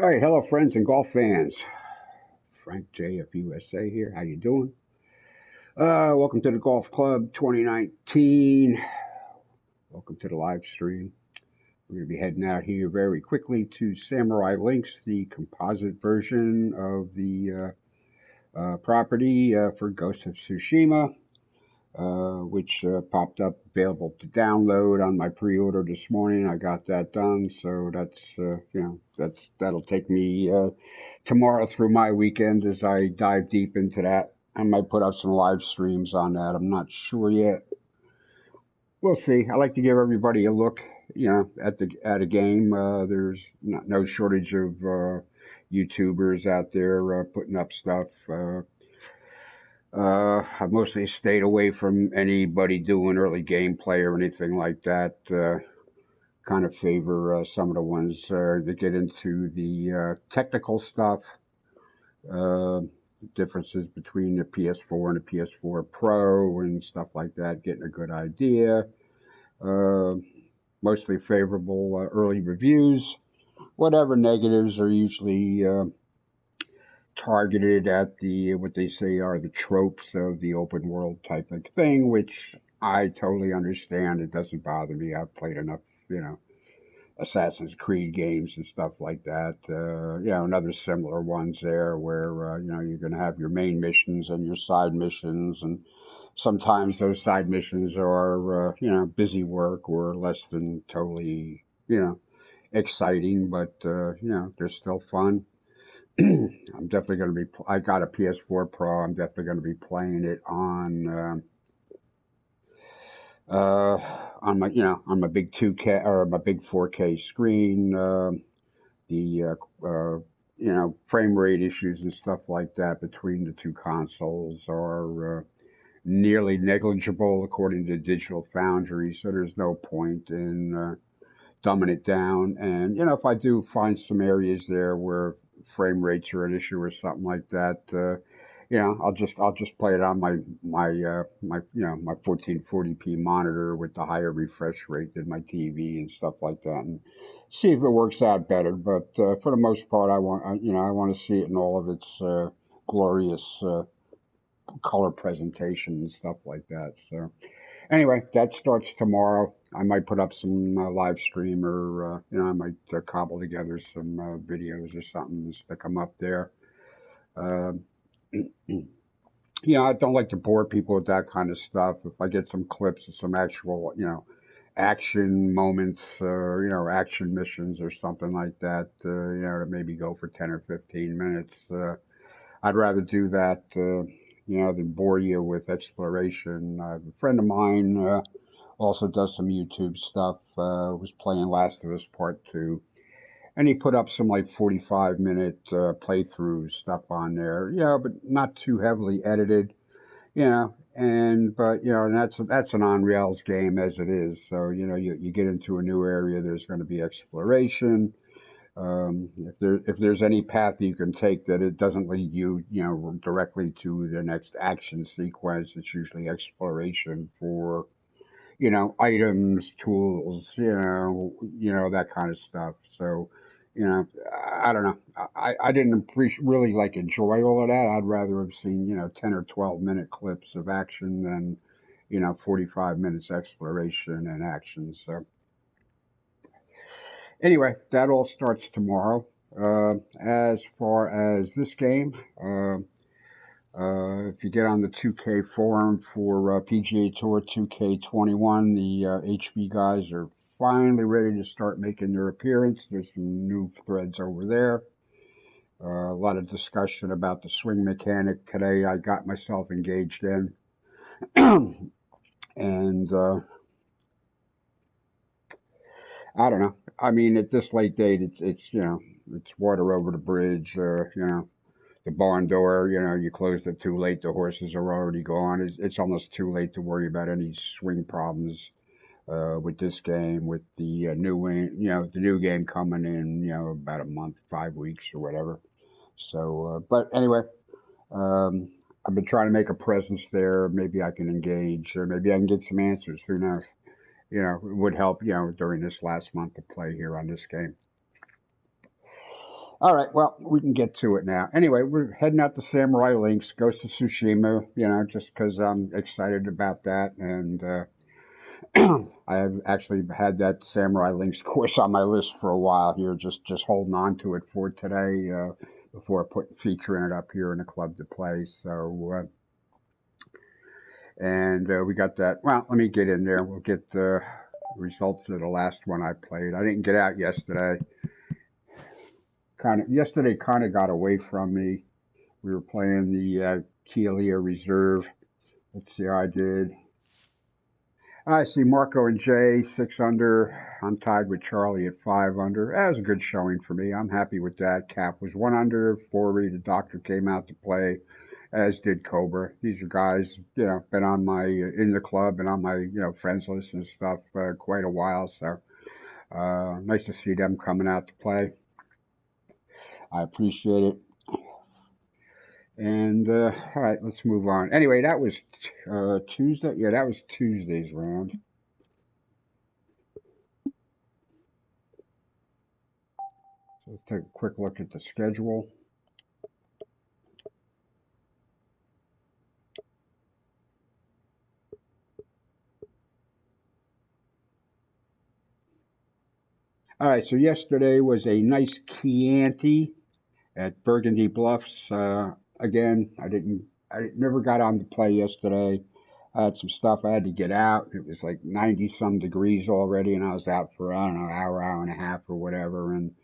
All right, hello friends and golf fans. frankjfUSA here. How you doing? Welcome to the Golf Club 2019. Welcome to the live stream. We're going to be heading out here very quickly to Samurai Links, the composite version of the property for Ghost of Tsushima, which popped up available to download on my pre-order this morning. I got that done, so that'll take me tomorrow through my weekend as I dive deep into that. I might put up some live streams on that. I'm not sure yet. We'll see. I like to give everybody a look, at a game. There's no shortage of YouTubers out there putting up stuff. I've mostly stayed away from anybody doing early gameplay or anything like that. Kind of favor some of the ones that get into the technical stuff. Uh, Differences between the PS4 and the PS4 Pro and stuff like that, getting a good idea. Uh, Mostly favorable early reviews. Whatever negatives are usually targeted at the what they say are the tropes of the open world type of thing, which I totally understand. It doesn't bother me. I've played enough, Assassin's Creed games and stuff like that. And other similar ones there where, you're going to have your main missions and your side missions. And sometimes those side missions are, busy work or less than totally, exciting, but, they're still fun. I'm definitely going to be, I got a PS4 Pro. I'm definitely going to be playing it on my on my big 2K or my big 4K screen. The frame rate issues and stuff like that between the two consoles are nearly negligible according to Digital Foundry. So there's no point in dumbing it down. And if I do find some areas there where frame rates are an issue or something like that, I'll just play it on my 1440p monitor with the higher refresh rate than my TV and stuff like that, and see if it works out better. But for the most part, I want to see it in all of its glorious color presentation and stuff like that. So anyway, that starts tomorrow. I might put up some live stream or I might cobble together some videos or something and stick them up there. Uh, I don't like to bore people with that kind of stuff. If I get some clips of some actual, action moments or, action missions or something like that, to maybe go for 10 or 15 minutes, I'd rather do that, than bore you with exploration. A friend of mine also does some YouTube stuff, was playing Last of Us Part 2. And he put up some like 45-minute playthrough stuff on there, but not too heavily edited, and that's an on rails game as it is. So you get into a new area, there's going to be exploration. If there's any path you can take that it doesn't lead you, directly to the next action sequence, it's usually exploration for items, tools, that kind of stuff. So, I don't know. I didn't really like enjoy all of that. I'd rather have seen, 10 or 12-minute clips of action than, 45 minutes exploration and action. So anyway, that all starts tomorrow. As far as this game, if you get on the 2K forum for PGA Tour 2K21, the HB guys are finally ready to start making their appearance. There's some new threads over there. A lot of discussion about the swing mechanic today I got myself engaged in. And I don't know. I mean, at this late date, it's water over the bridge. The barn door, you closed it too late. The horses are already gone. It's almost too late to worry about any swing problems with this game. With the the new game coming in, about a month, 5 weeks or whatever. So, but anyway, I've been trying to make a presence there. Maybe I can engage, or maybe I can get some answers. Who knows? It would help, during this last month to play here on this game. All right, well, we can get to it now. Anyway, we're heading out to Samurai Links, Ghost of Tsushima, just because I'm excited about that. And I've actually had that Samurai Links course on my list for a while here, just holding on to it for today before featuring it up here in the club to play. So, we got that. Well, let me get in there. We'll get the results of the last one I played. I didn't get out yesterday. Yesterday kind of got away from me. We were playing the Keelia Reserve. Let's see how I did. I see Marco and Jay 6 under. I'm tied with Charlie at 5 under. That was a good showing for me. I'm happy with that. Cap was 1 under. Forey, the doctor, came out to play, as did Cobra. These are guys, been on my in the club and on my friends list and stuff quite a while. So nice to see them coming out to play. I appreciate it. And all right, let's move on. Anyway, that was Tuesday. Yeah, that was Tuesday's round. So let's take a quick look at the schedule. All right, so yesterday was a nice Chianti at Burgundy Bluffs. Again, I never got on to play yesterday. I had some stuff I had to get out. It was like 90 some degrees already, and I was out for, I don't know, hour and a half or whatever. And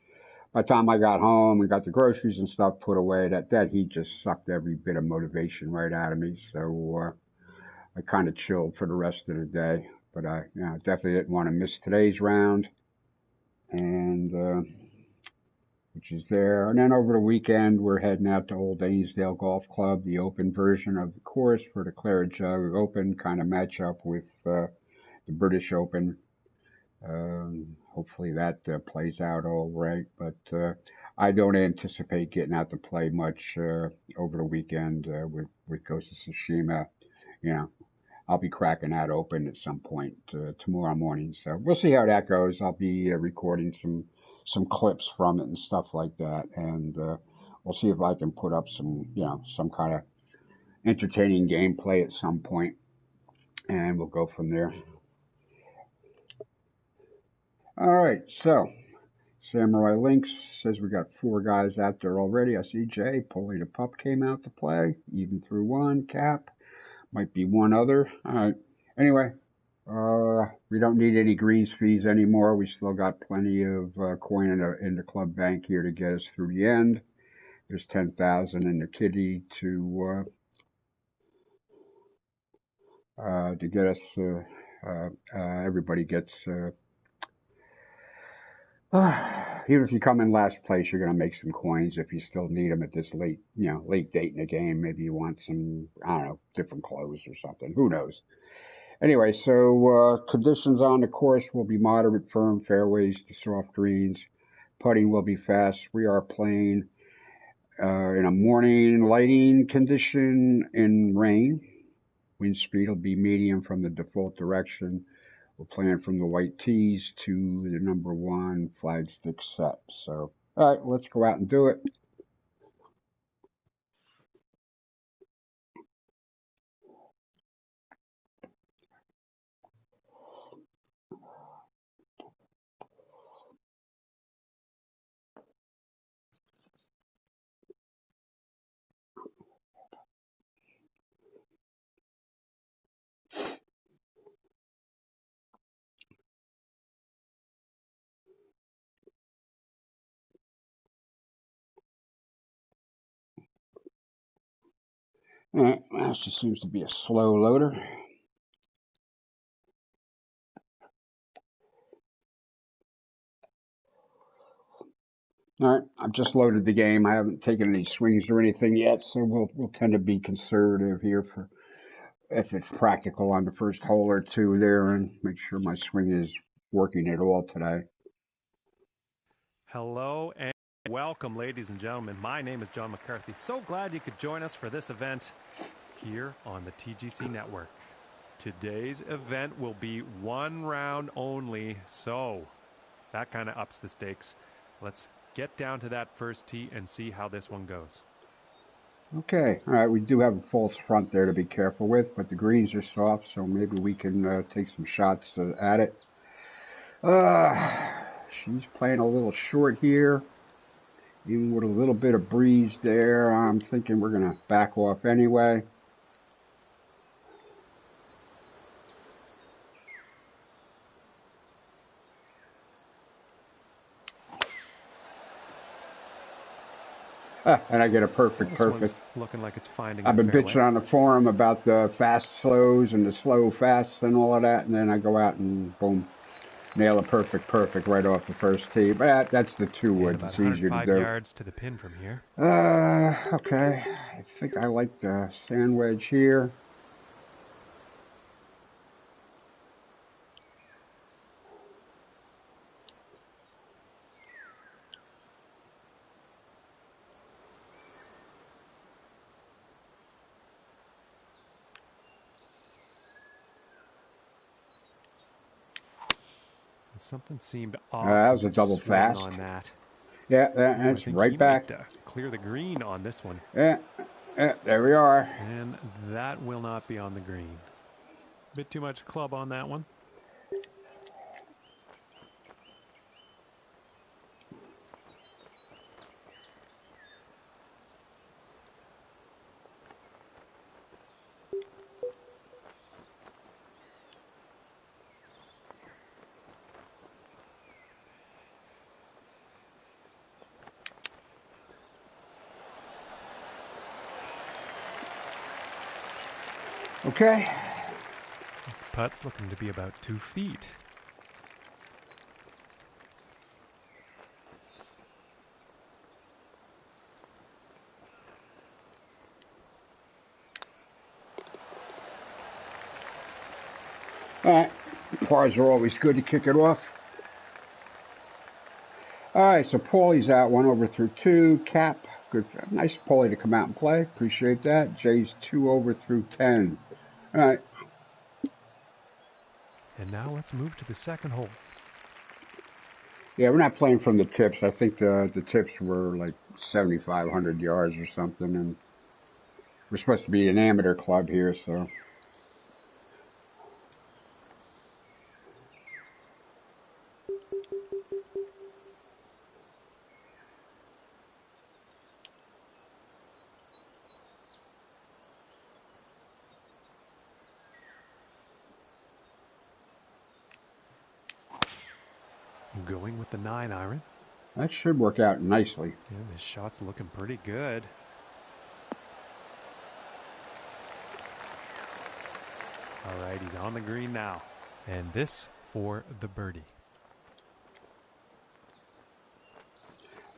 by the time I got home and got the groceries and stuff put away, that heat just sucked every bit of motivation right out of me. So I kind of chilled for the rest of the day. But I definitely didn't want to miss today's round. And which is there. And then over the weekend, we're heading out to Old Ainsdale Golf Club, the open version of the course for the Claret Jug Open, kind of match up with the British Open. Hopefully that plays out all right. But I don't anticipate getting out to play much over the weekend with Ghost of Tsushima. I'll be cracking that open at some point tomorrow morning. So we'll see how that goes. I'll be recording some clips from it and stuff like that, and we'll see if I can put up some kind of entertaining gameplay at some point, and we'll go from there. All right, so Samurai Links says we got 4 guys out there already. I see Jay, Polly the Pup came out to play, even through 1, Cap, might be 1 other. All right, anyway, we don't need any greens fees anymore. We still got plenty of coin in the club bank here to get us through the end. There's 10,000 in the kitty to get us. Everybody gets. Even if you come in last place, you're going to make some coins if you still need them at this late date in the game. Maybe you want some, I don't know, different clothes or something. Who knows? Anyway, so conditions on the course will be moderate, firm fairways to soft greens. Putting will be fast. We are playing in a morning lighting condition in rain. Wind speed will be medium from the default direction. We're playing from the white tees to the number 1 flagstick set. So, all right, let's go out and do it. All right, that just seems to be a slow loader. All right, I've just loaded the game. I haven't taken any swings or anything yet, so we'll tend to be conservative here for if it's practical on the first hole or 2 there, and make sure my swing is working at all today. Hello and welcome, ladies and gentlemen. My name is John McCarthy. So glad you could join us for this event here on the TGC Network. Today's event will be 1 round only, so that kind of ups the stakes. Let's get down to that first tee and see how this one goes. Okay, all right, we do have a false front there to be careful with, but the greens are soft, so maybe we can take some shots at it. She's playing a little short here. Even with a little bit of breeze there, I'm thinking we're going to back off anyway. And I get a perfect. One's looking like it's finding I've been bitching on the forum about the fast slows and the slow fasts and all of that, and then I go out and boom, nail a perfect right off the first tee. But that's the 2 wood. It's easier to do. yards to the pin from here. Okay. I think I like the sand wedge here. Something seemed off. That was a double fast on that. Yeah, that's right back. Clear the green on this one. Yeah, there we are. And that will not be on the green. Bit too much club on that one. Okay. This putt's looking to be about 2 feet. All right. Pars are always good to kick it off. All right, so Paulie's out 1 over through 2. Cap, good. Nice Paulie to come out and play. Appreciate that. Jay's 2 over through 10. All right. And now let's move to the second hole. Yeah, we're not playing from the tips. I think the tips were like 7,500 yards or something, and we're supposed to be an amateur club here, so. Going with the 9-iron. That should work out nicely. Yeah, this shot's looking pretty good. All right, he's on the green now. And this for the birdie.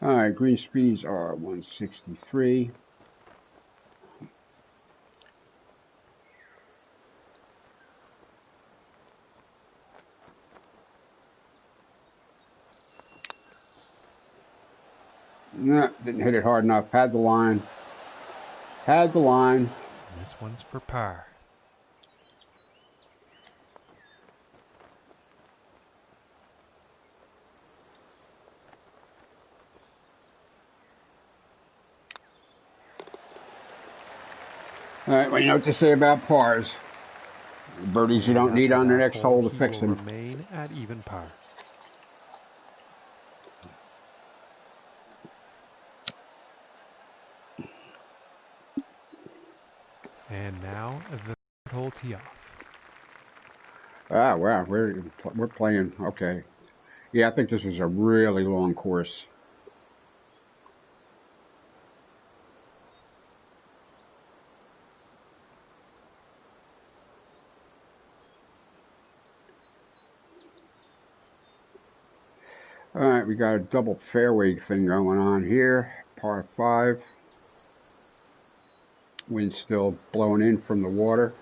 All right, green speeds are 163. No, didn't hit it hard enough. Had the line. Had the line. And this one's for par. All right, well, you know what to say about pars. Birdies you don't need on the next hole to fix them. Remain at even par. And now the third hole tee off. Ah, wow, we're playing. Okay, yeah, I think this is a really long course. All right, we got a double fairway thing going on here. Par 5. Wind still blowing in from the water.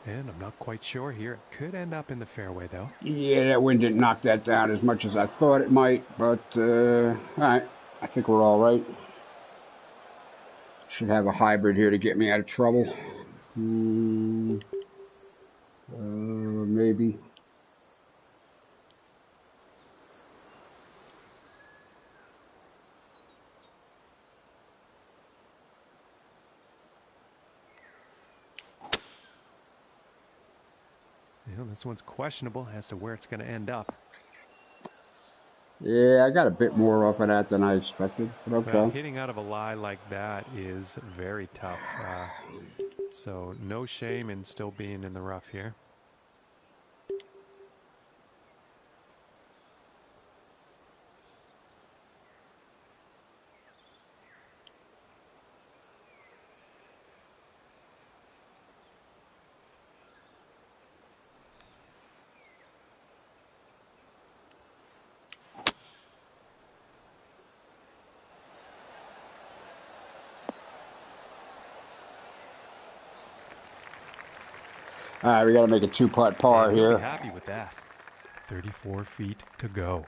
And I'm not quite sure here. It could end up in the fairway, though. Yeah, that wind didn't knock that down as much as I thought it might, but all right. I think we're all right. Should have a hybrid here to get me out of trouble. Maybe. You know, this one's questionable as to where it's going to end up. Yeah, I got a bit more off of that than I expected, but okay. Well, hitting out of a lie like that is very tough. So no shame in still being in the rough here. All right, we got to make a two-putt par and here. You'll be happy with that. 34 feet to go.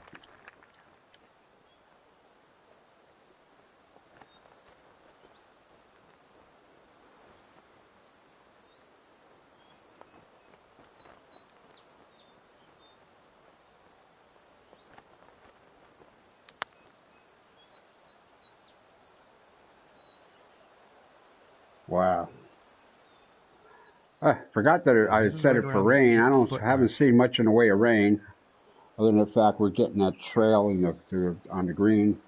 Wow. I forgot that I This is set right it for around the rain. I 8-foot haven't mark. seen much in the way of rain, other than the fact we're getting that trail in on the green.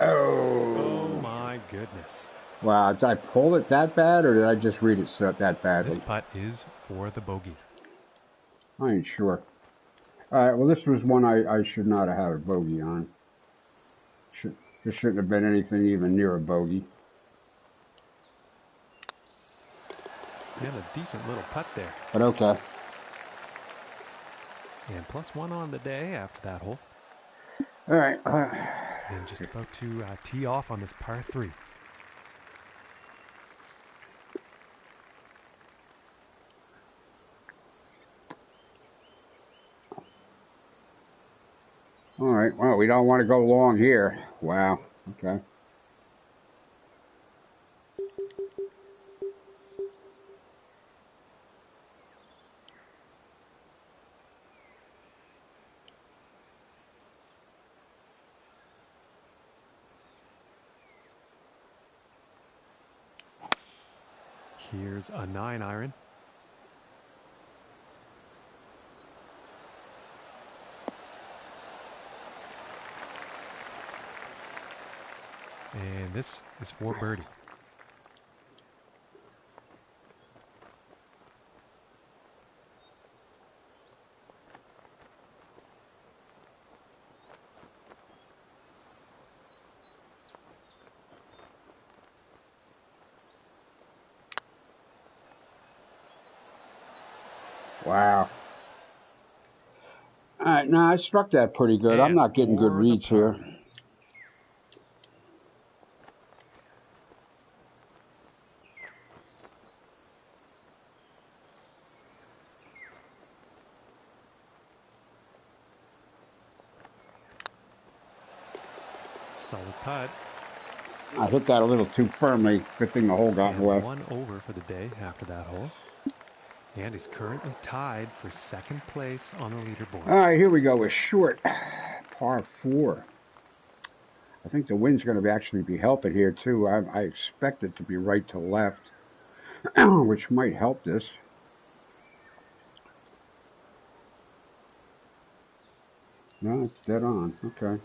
Oh my goodness. Wow, did I pull it that bad, or did I just read it that badly? This putt is for the bogey. I ain't sure. All right, well, this was one I should not have had a bogey on. There shouldn't have been anything even near a bogey. And a decent little putt there. But okay. And +1 on the day after that hole. All right. And just about to tee off on this par 3. All right. Well, we don't want to go long here. Wow. Okay. Here's a 9-iron. And this is for birdie. Wow. All right. No, I struck that pretty good. And I'm not getting good reads here. Solid putt. I hit that a little too firmly. Good thing the hole got And left. 1 over for the day after that hole. And he's currently tied for 2nd place on the leaderboard. All right, here we go. A short par 4. I think the wind's going to actually be helping here, too. I expect it to be right to left, which might help this. No, it's dead on. Okay.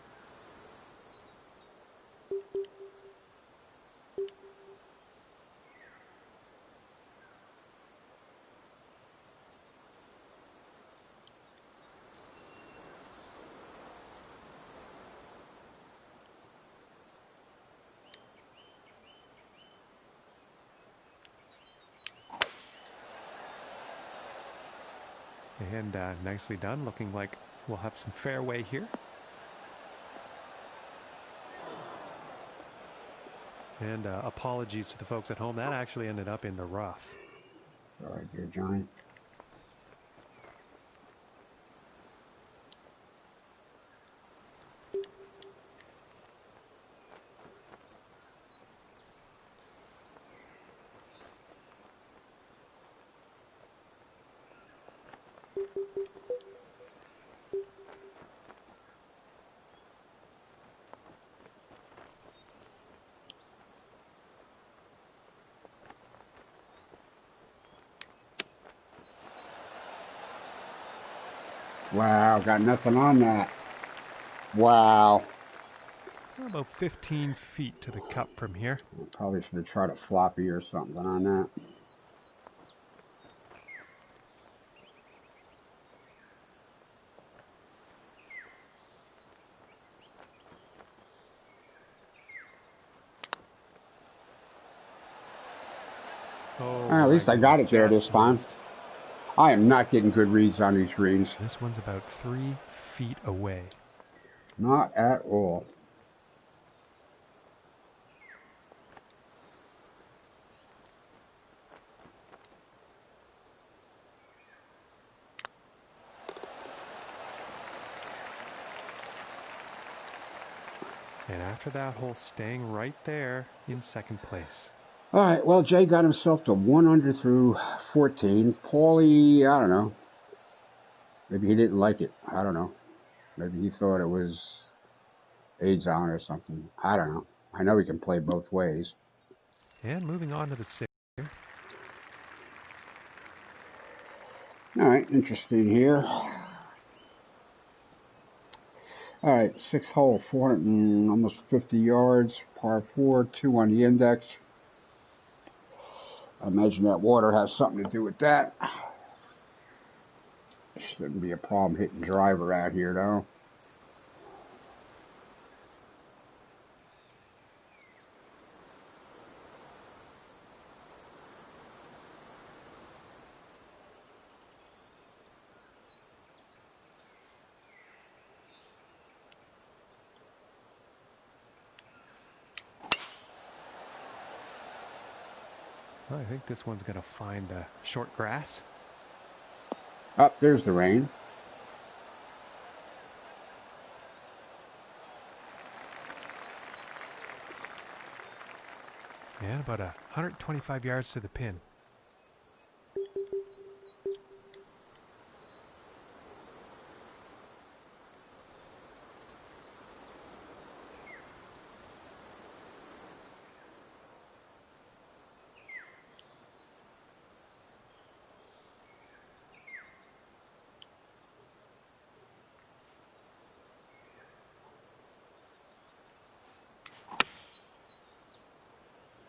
And nicely done. Looking like we'll have some fairway here. And apologies to the folks at home. That actually ended up in the rough. All right, dear Johnny. Wow, got nothing on that. Wow. About 15 feet to the cup from here. Probably should have tried a floppy or something on that. Oh, At least I got it there this time. Missed. I am not getting good reads on these greens. This one's about 3 feet away. Not at all. And after that hole, staying right there in second place. All right, well, Jay got himself to 1 under through 14. Paulie, I don't know. Maybe he didn't like it. I don't know. Maybe he thought it was AIDS on or something. I don't know. I know he can play both ways. And moving on to the 6th. All right, interesting here. All right, 6th hole, 400 and almost 50 yards, par 4, 2 on the index. I imagine that water has something to do with that. Shouldn't be a problem hitting driver out here, though. Well, I think this one's going to find the short grass. Up, there's the rain. And about 125 yards to the pin.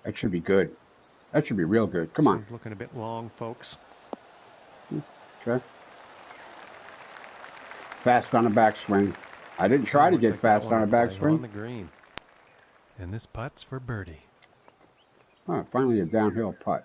That should be good. That should be real good. Come on. This one's looking a bit long, folks. Okay. Fast on a backswing. I didn't try to get fast on a backswing. On the green. And this putt's for birdie. Oh, finally a downhill putt.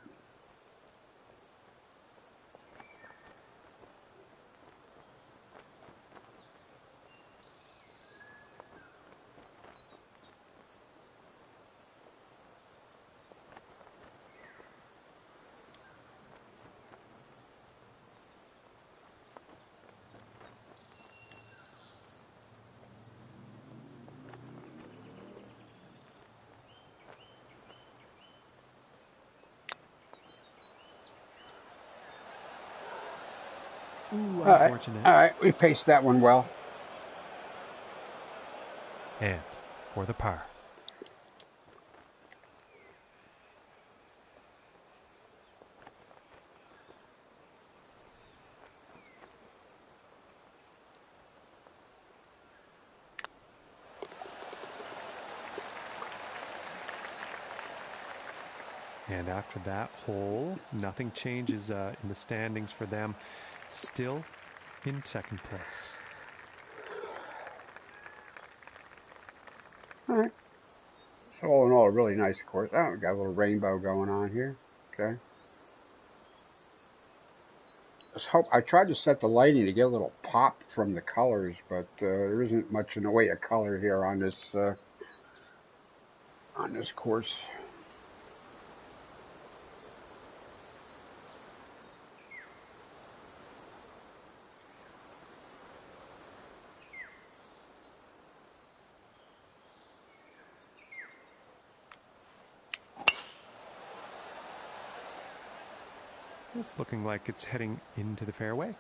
Ooh, unfortunate. All right, we paced that one well. And for the par. And after that hole, nothing changes in the standings for them. Still in second place. All right. So all in all, a really nice course. Oh, we got a little rainbow going on here. Okay. I tried to set the lighting to get a little pop from the colors, but there isn't much in the way of color here on this course. It's looking like it's heading into the fairway.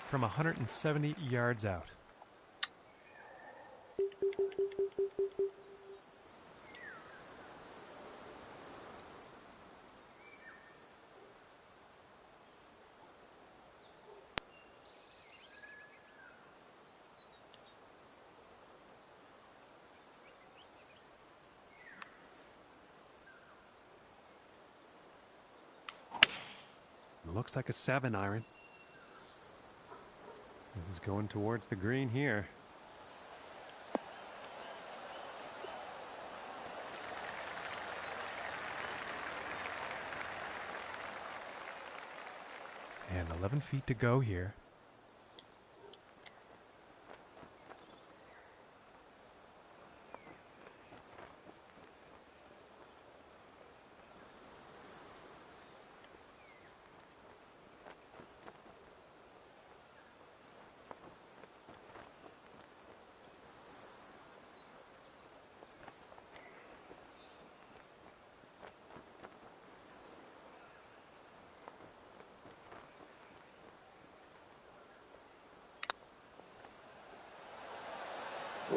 From 170 yards out. Looks like a 7-iron. This is going towards the green here. And 11 feet to go here.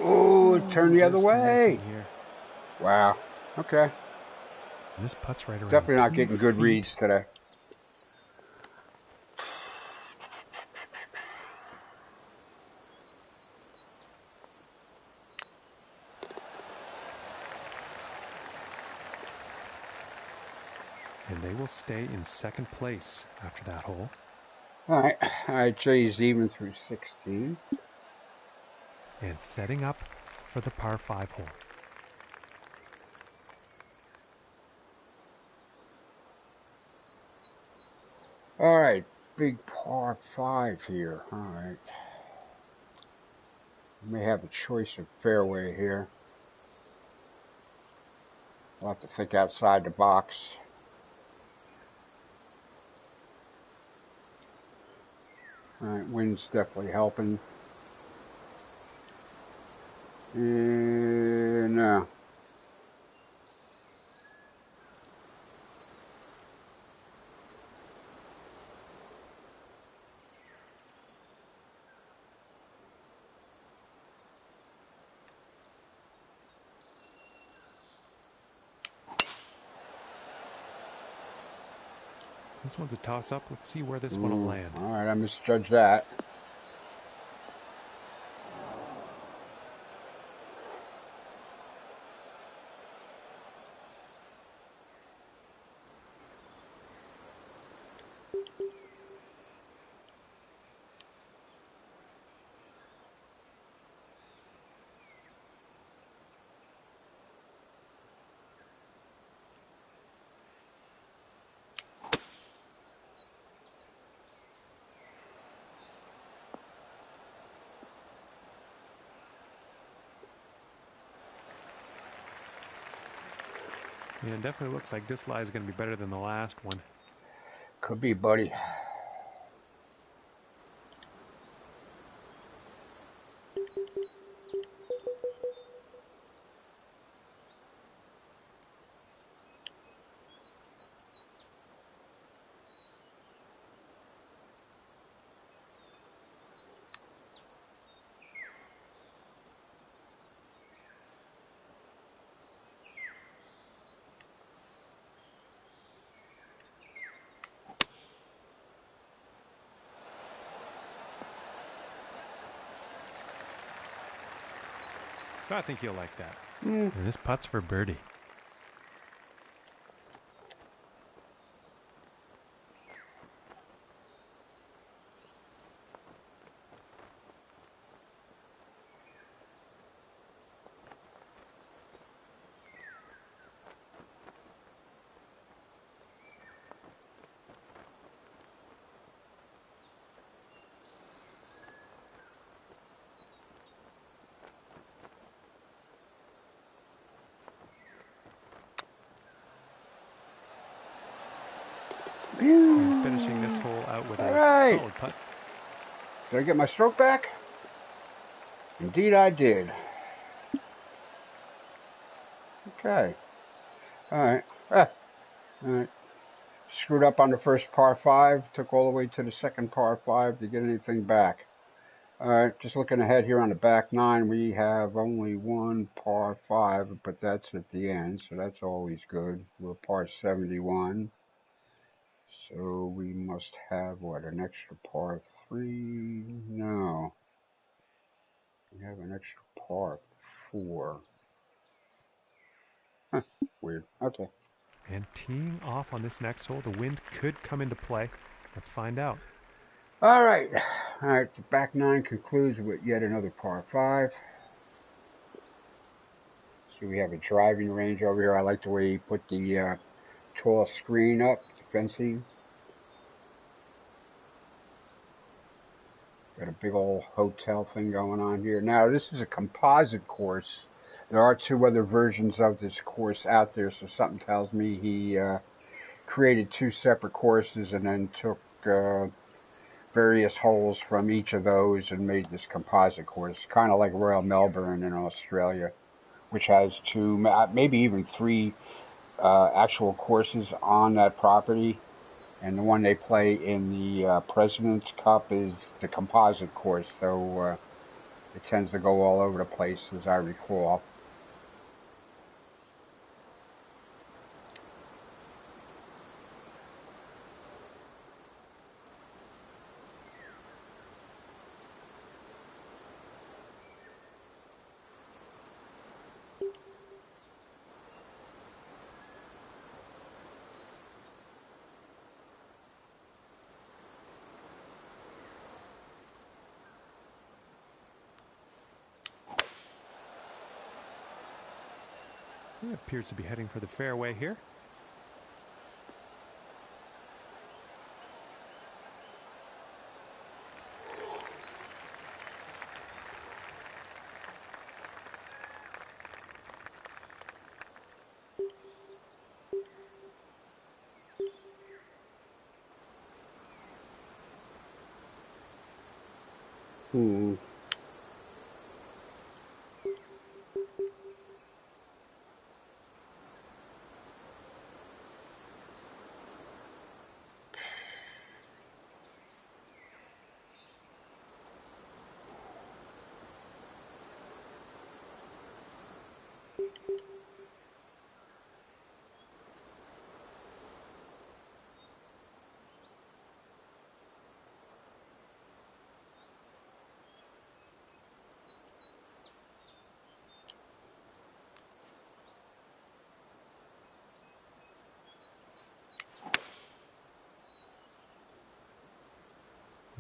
Oh, turn the other way. Here. Wow. Okay. And this putt's right around. Definitely not getting good reads today. And they will stay in second place after that hole. All right, Jay's even through 16. And setting up for the par 5 hole. All right, big par 5 here. All right. We may have a choice of fairway here. I'll have to think outside the box. All right, wind's definitely helping. No. This one's a toss-up. Let's see where this one will land. All right, I misjudged that. Yeah, it definitely looks like this lie is going to be better than the last one. Could be, buddy. I think you'll like that. And this putt's for birdie. And finishing this hole out with All a right. solid putt. Did I get my stroke back? Indeed I did. Okay. All right. All right. Screwed up on the first par 5. Took all the way to the second par 5 to get anything back. All right. Just looking ahead here on the back 9, we have only one par 5, but that's at the end, so that's always good. We're par 71. So we must have, what, an extra par 3? No. We have an extra par 4. Huh, weird. Okay. And teeing off on this next hole, the wind could come into play. Let's find out. All right. All right. The back 9 concludes with yet another par 5. So we have a driving range over here. I like the way he put the tall screen up, the fencing. Got a big old hotel thing going on here. Now, this is a composite course. There are 2 other versions of this course out there, so something tells me he created 2 separate courses and then took various holes from each of those and made this composite course, kind of like Royal Melbourne in Australia, which has 2, maybe even 3 actual courses on that property. And the one they play in the President's Cup is the composite course, so it tends to go all over the place, as I recall. He appears to be heading for the fairway here. Hmm.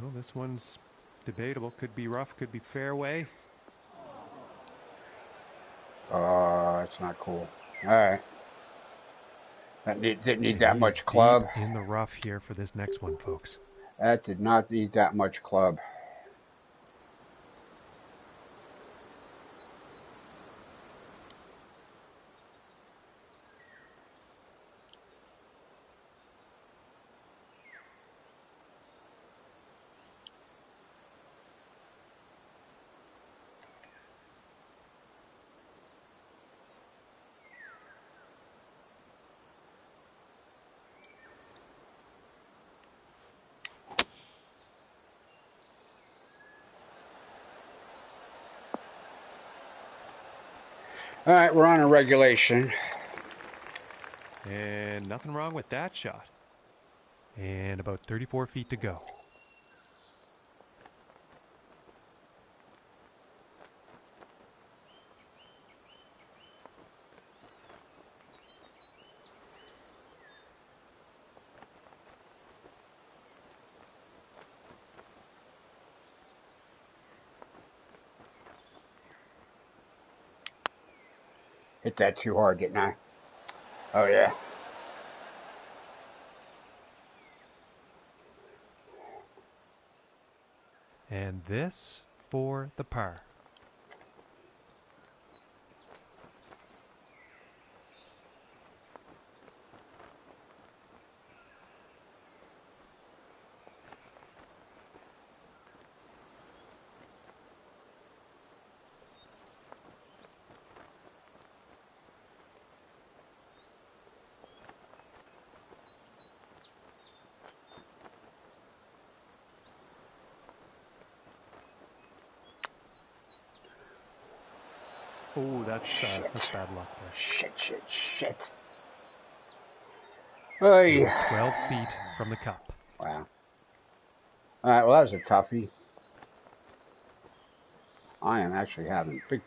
Well, this one's debatable. Could be rough, could be fairway. That's not cool. All right. Didn't need And that he is much deep club. in the rough here for this next one, folks. That did not need that much club. All right, we're on a regulation. And nothing wrong with that shot. And about 34 feet to go. Hit that too hard, didn't I? Oh, yeah. And this for the par. Oh, that's bad luck there. Shit. Hey. 12 feet from the cup. Wow. All right, well, that was a toughie. I am actually having big...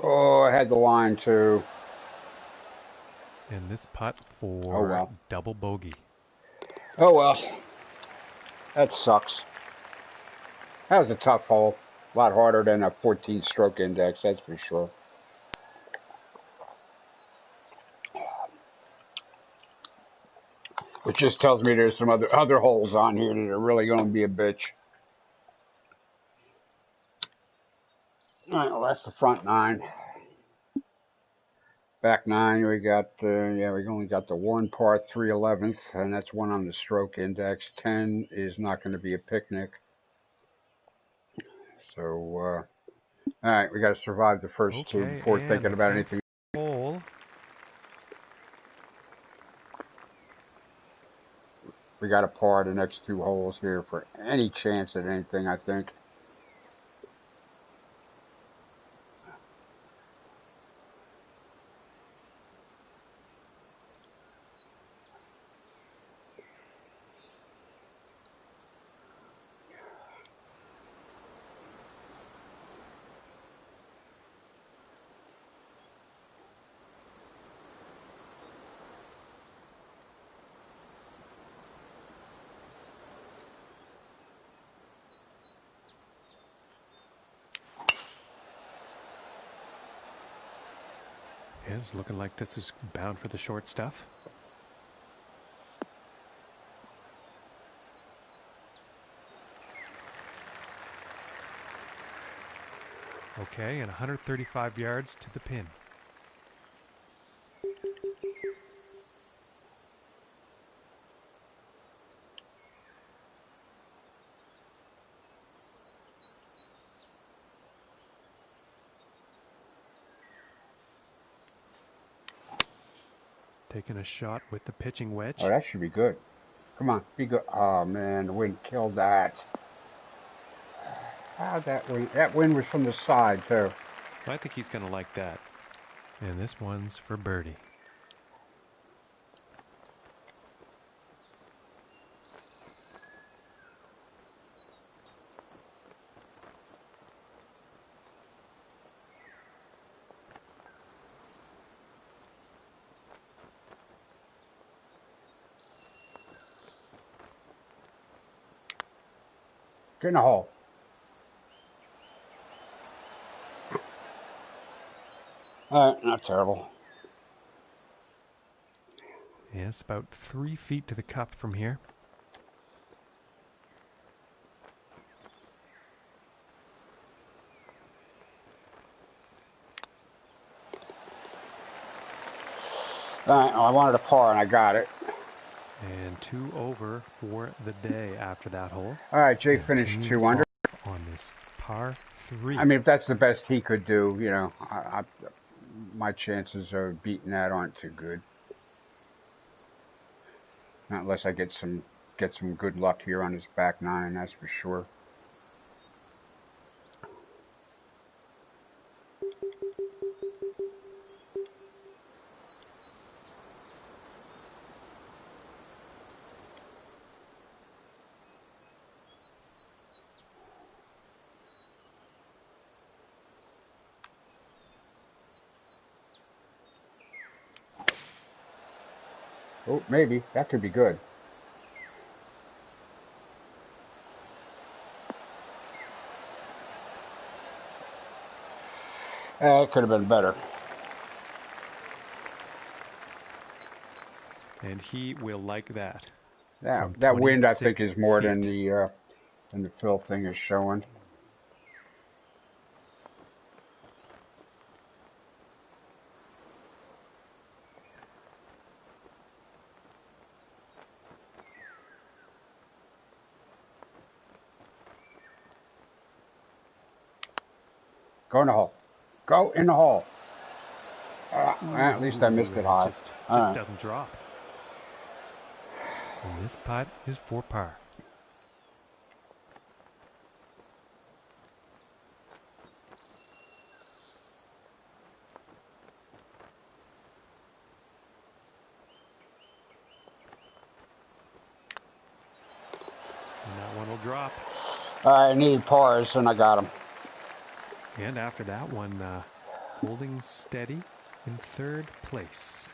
Oh, I had the line too. And this putt for double bogey. Oh, well. That sucks. That was a tough hole. A lot harder than a 14-stroke index, that's for sure. Which just tells me there's some other holes on here that are really going to be a bitch. All right, well, that's the front 9. Back 9, we got, we only got the 1 par 3 11th, and that's 1 on the stroke index. 10 is not going to be a picnic. So, all right, we got to survive the first 2 before thinking about anything. Hole. We got to par the next 2 holes here for any chance at anything, I think. Yeah, it's looking like this is bound for the short stuff. Okay, and 135 yards to the pin. Taking a shot with the pitching wedge. Oh, that should be good. Come on, be good. Oh, man, the wind killed that. How'd that wind? That wind was from the side, too. I think he's going to like that. And this one's for birdie. Get in the hole. All right, not terrible. Yeah, it's about 3 feet to the cup from here. All right, well, I wanted a par, and I got it. And 2 over for the day after that hole. All right, Jay finished 2 under. On this par 3. I mean, if that's the best he could do, you know, my chances of beating that aren't too good. Not unless I get some good luck here on his back 9, that's for sure. Oh, maybe. That could be good. It could have been better. And he will like that. Yeah, that wind, I think, is more than the fill thing is showing. Go in the hole. Go in the hole. At least I missed it high. Just doesn't drop. And this putt is for par. And that one will drop. I needed pars, and I got them. And after that one, holding steady in third place.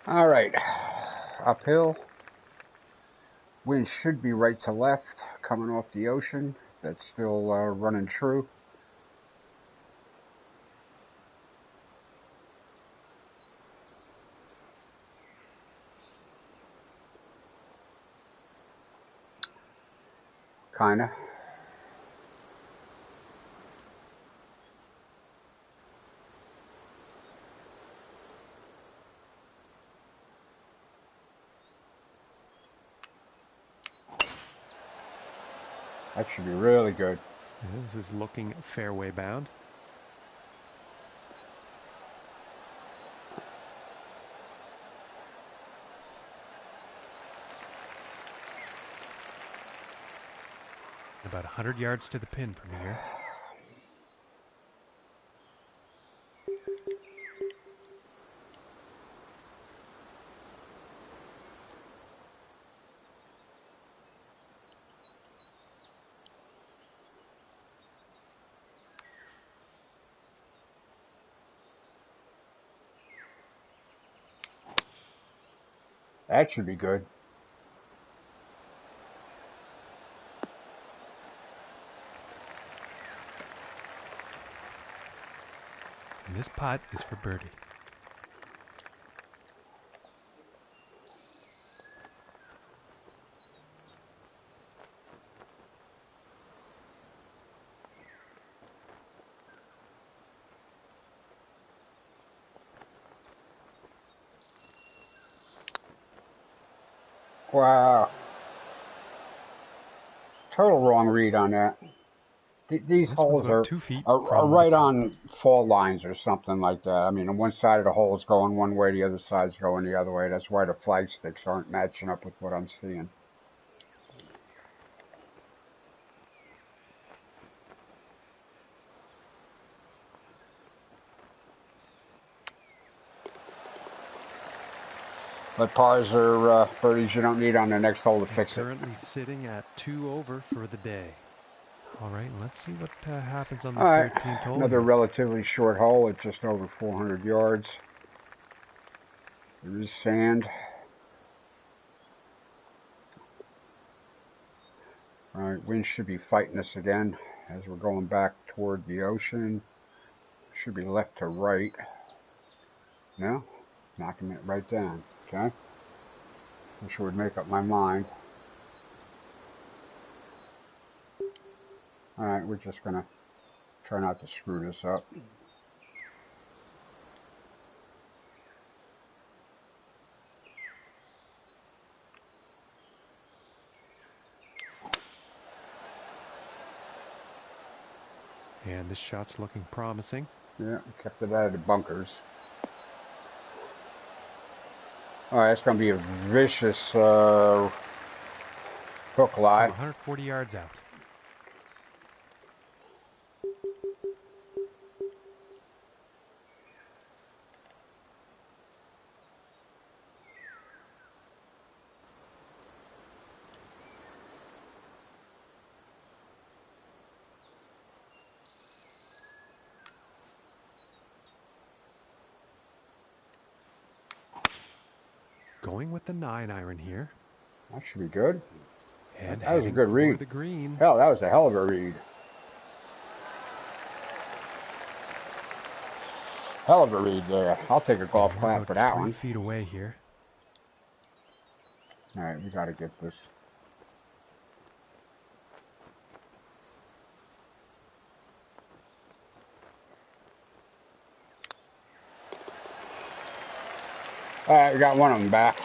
All right. Uphill. Wind should be right to left, coming off the ocean. That's still running true. Kinda. That should be really good. Yeah, this is looking fairway bound. About 100 yards to the pin from here. That should be good. And this putt is for birdie. Wow. Total wrong read on that. These holes are 2 feet are right on fault lines or something like that. I mean, on one side of the hole is going one way, the other side's going the other way. That's why the flag sticks aren't matching up with what I'm seeing. But pars are birdies you don't need on the next hole to fix it. Currently sitting at 2 over for the day. All right, let's see what happens on the All right, 13th hole. another here. relatively short hole at just over 400 yards. There is sand. All right, wind should be fighting us again as we're going back toward the ocean. Should be left to right. No, knocking it right down. Okay. Wish I would make up my mind. All right, we're just gonna try not to screw this up. And this shot's looking promising. Yeah, kept it out of the bunkers. All right, it's gonna be a vicious hook lie. 140 yards out. Going with the 9-iron here. That should be good. And that was a good read. The green. Hell, that was a hell of a read. Hell of a read there. I'll take a golf clap for that 3 one. feet away here. All right, we got to get this. All right, we got one of them back.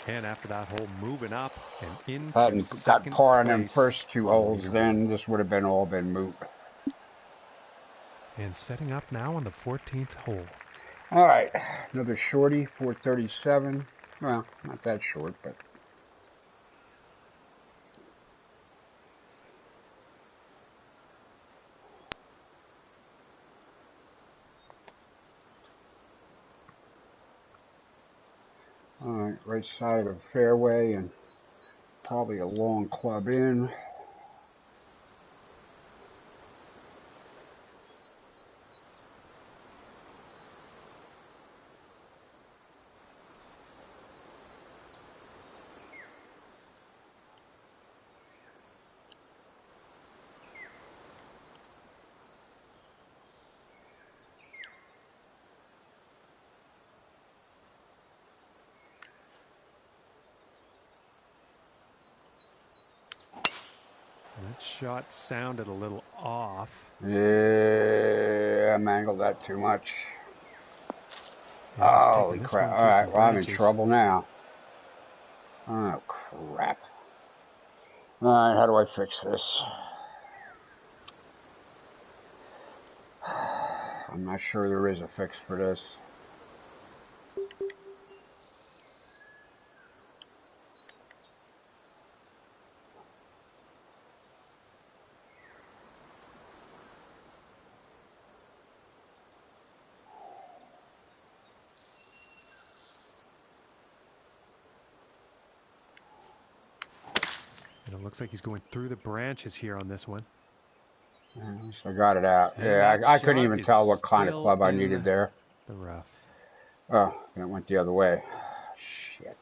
And after that hole, moving up and into Hadn't got second par on them place first two on the holes, leaderboard. then this would have been all been moot. And setting up now on the 14th hole. All right, another shorty, 437. Well, not that short, but. All right, right side of the fairway and probably a long club in. That shot sounded a little off. Yeah, I mangled that too much. And he's Holy taking this crap. one All through right, some well, I'm in branches. trouble now. Oh, crap. All right, how do I fix this? I'm not sure there is a fix for this. And it looks like he's going through the branches here on this one. At least I got it out. And Yeah, that I couldn't shot even is tell what kind of still club I in needed there. the rough. Oh, and it went the other way. Shit.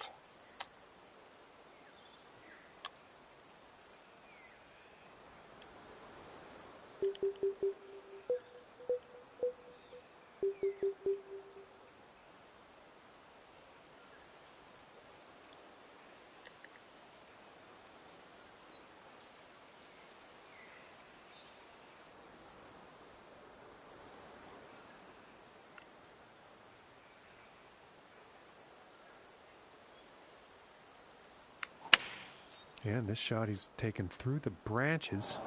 And this shot he's taken through the branches.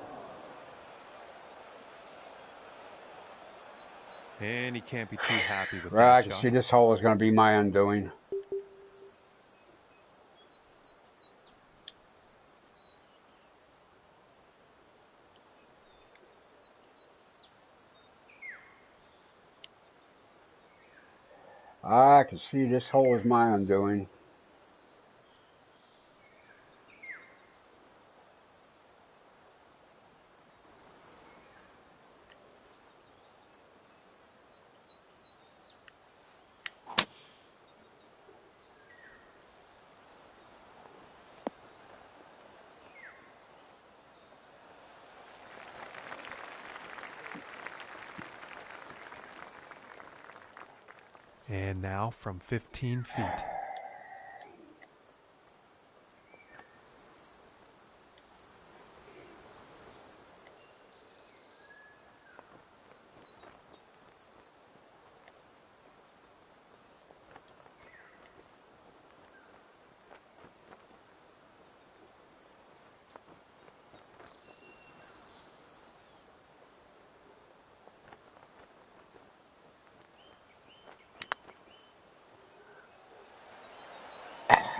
And he can't be too happy with Well, I that can shot. see this hole is going to be my undoing. I can see this hole is my undoing. And now from 15 feet.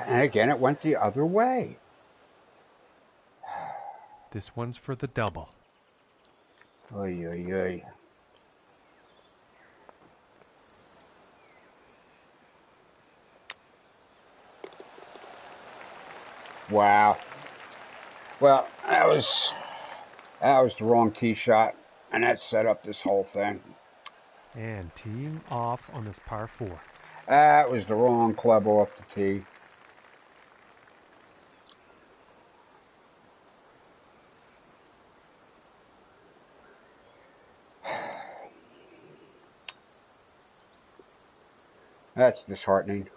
And again, it went the other way. This one's for the double. Oy, oy, oy. Wow. Well, that was the wrong tee shot, and that set up this whole thing. And teeing off on this par 4. That was the wrong club off the tee. That's disheartening.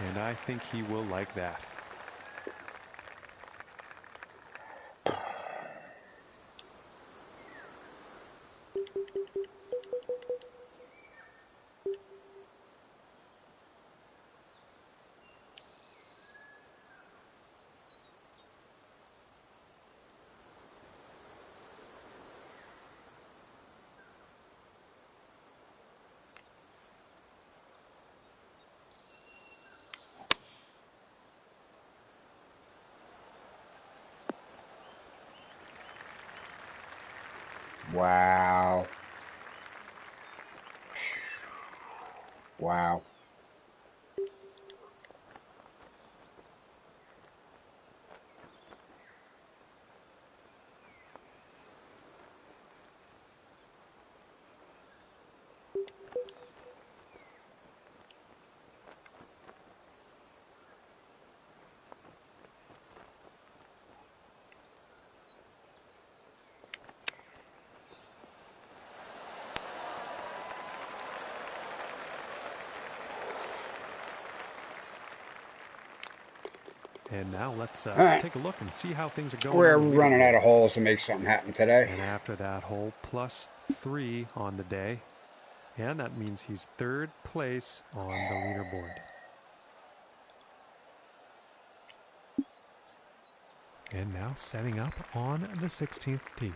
And I think he will like that. Wow. Wow. And now let's All right. take a look and see how things are going We're on the running out leaderboard. of holes to make something happen today. And after that hole, +3 on the day. And that means he's third place on the leaderboard. And now setting up on the 16th tee.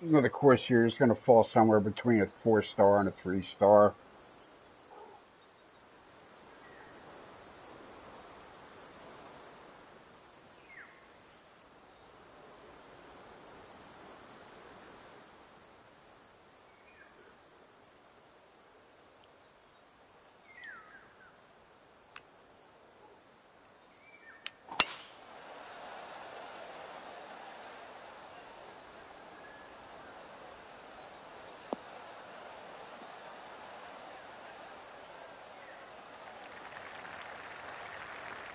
You know, the course here is going to fall somewhere between a 4-star and a 3-star.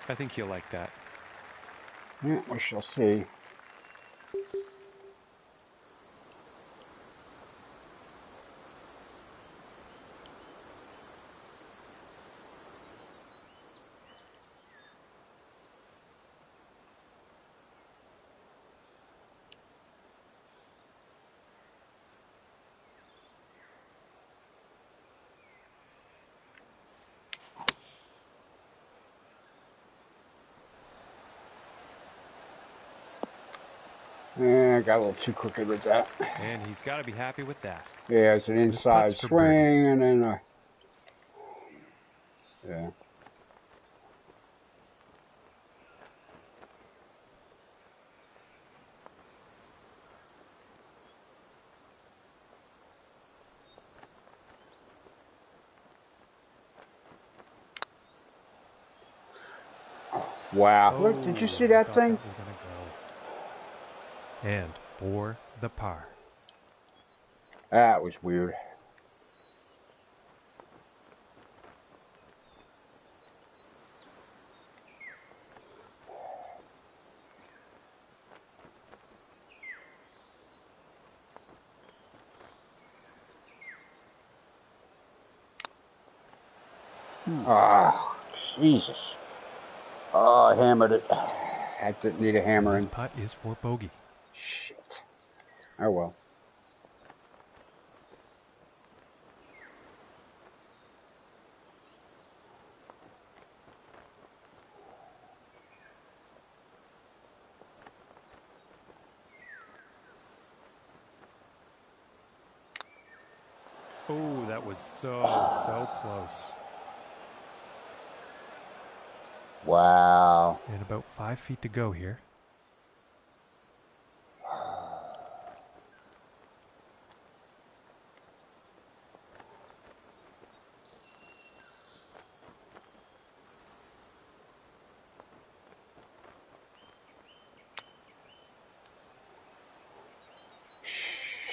I think you'll like that. Yeah, we shall see. Yeah, I got a little too crooked with that. And he's got to be happy with that. Yeah, it's an inside putts for birdie. swing, and then yeah. Wow. Look, did you see that I thought thing? that was gonna go. And for the par. That was weird. Ah, Jesus. Oh, I hammered it. I didn't need a And hammering. this putt is for bogey. Shit. Oh well. Oh, that was so close. Wow. And about 5 feet to go here.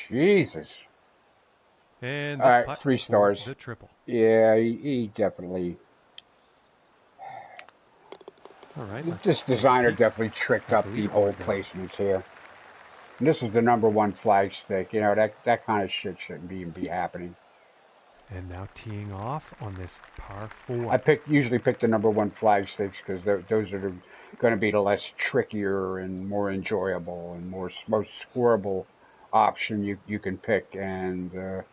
Jesus. And All this right, putt is 3 for stars. the triple. Yeah, he definitely. All right, let's This take a designer peek definitely tricked at the up the hole leaderboard now. placements here. And this is the #1 flag stick. You know, that kind of shit shouldn't even be happening. And now teeing off on this par 4. I usually pick the #1 flag sticks because those are going to be the less trickier and more enjoyable and most scoreable option you can pick. And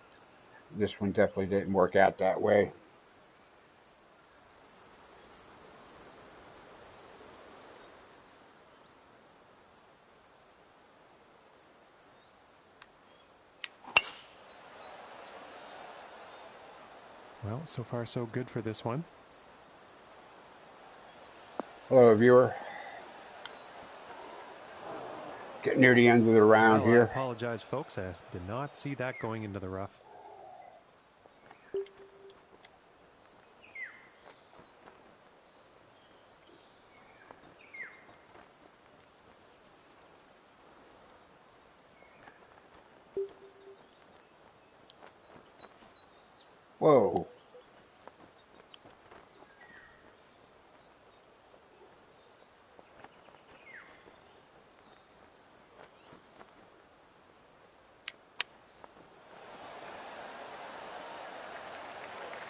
this one definitely didn't work out that way. Well, so far so good for this one. Hello, viewer. Getting near the end of the round Well, I here. apologize, folks. I did not see that going into the rough. Whoa.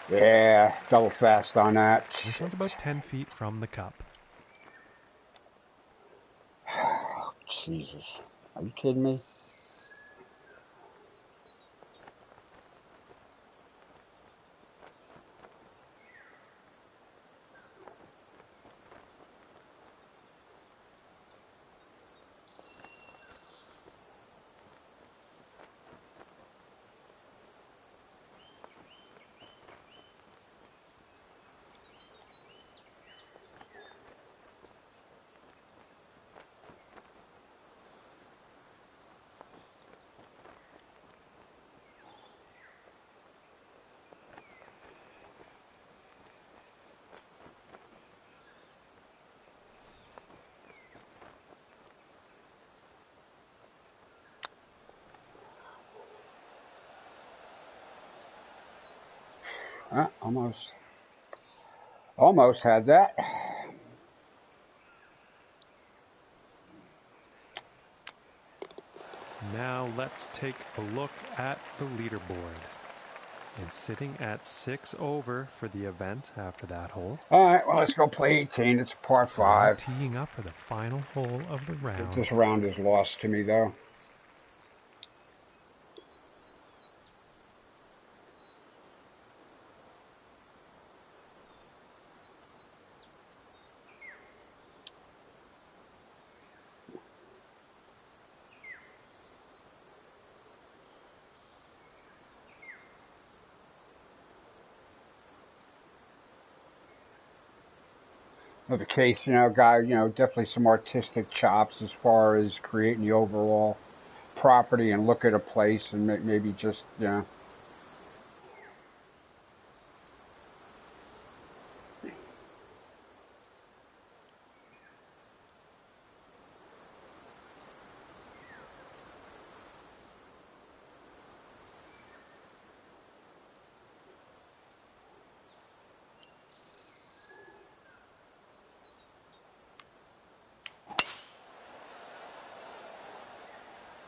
Yeah, double fast on that. This Shit. one's about 10 feet from the cup. Jesus. Are you kidding me? Almost had that. Now let's take a look at the leaderboard. And sitting at 6 over for the event after that hole. All right, well, let's go play 18. It's a par Now 5. teeing up for the final hole of the round. This round is lost to me, though. Of the case, guy, definitely some artistic chops as far as creating the overall property and look at a place and maybe just,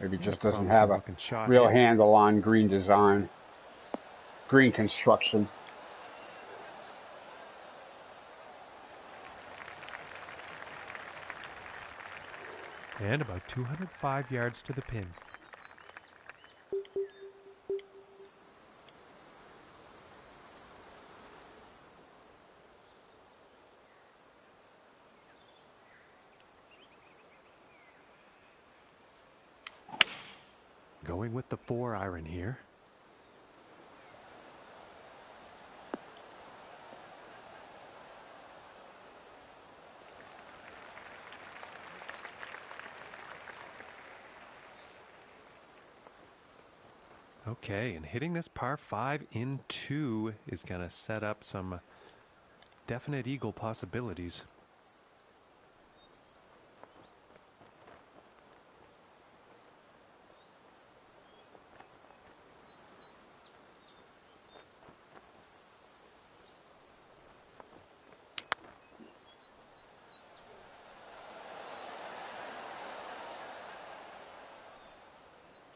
maybe just doesn't have a shot real here. handle on green design, green construction. And about 205 yards to the pin. Going with the 4 iron here. Okay, and hitting this par 5 in 2 is going to set up some definite eagle possibilities.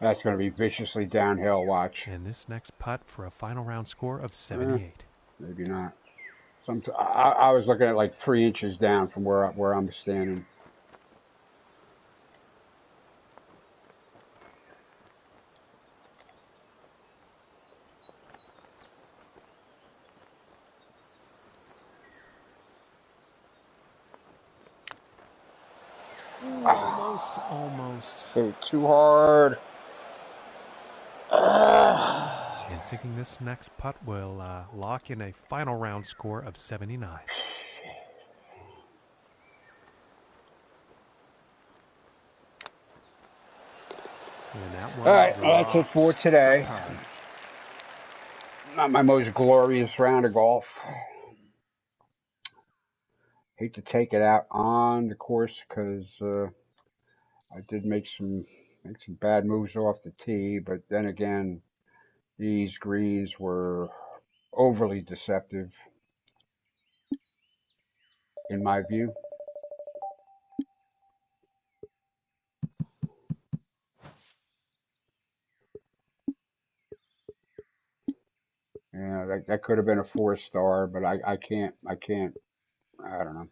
That's going to be viciously downhill. Watch. And this next putt for a final round score of 78. Maybe not. I was looking at like 3 inches down from where I'm standing. Ooh, almost. Hit too hard. And sinking this next putt will lock in a final round score of 79. And that one All right, well, that's it for drops today. for par. Not my most glorious round of golf. Hate to take it out on the course because I did make some bad moves off the tee, but then again, these greens were overly deceptive in my view. Yeah, that could have been a 4-star, but I can't, I don't know.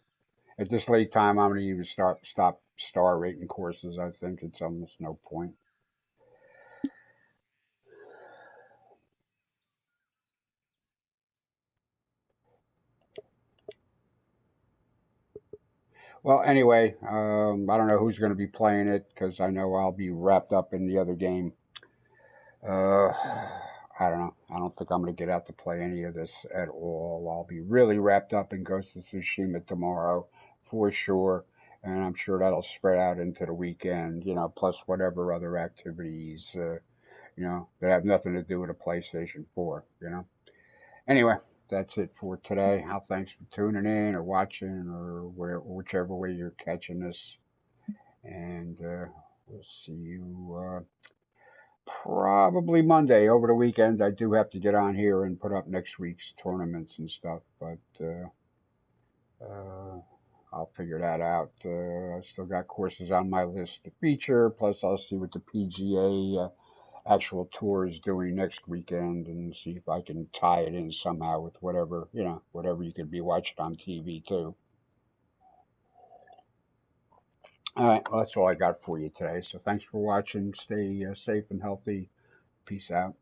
At this late time, I'm going to even stop star rating courses. I think it's almost no point. Well, anyway, I don't know who's going to be playing it because I know I'll be wrapped up in the other game. I don't know. I don't think I'm going to get out to play any of this at all. I'll be really wrapped up in Ghost of Tsushima tomorrow for sure. And I'm sure that'll spread out into the weekend, plus whatever other activities, that have nothing to do with a PlayStation 4. Anyway, that's it for today. Thanks for tuning in or watching or whichever way you're catching this. And we'll see you probably Monday over the weekend. I do have to get on here and put up next week's tournaments and stuff, but I'll figure that out. I still got courses on my list to feature, plus I'll see what the PGA actual tour is doing next weekend and see if I can tie it in somehow with whatever you could be watching on TV too. All right, well, that's all I got for you today. So thanks for watching. Stay safe and healthy. Peace out.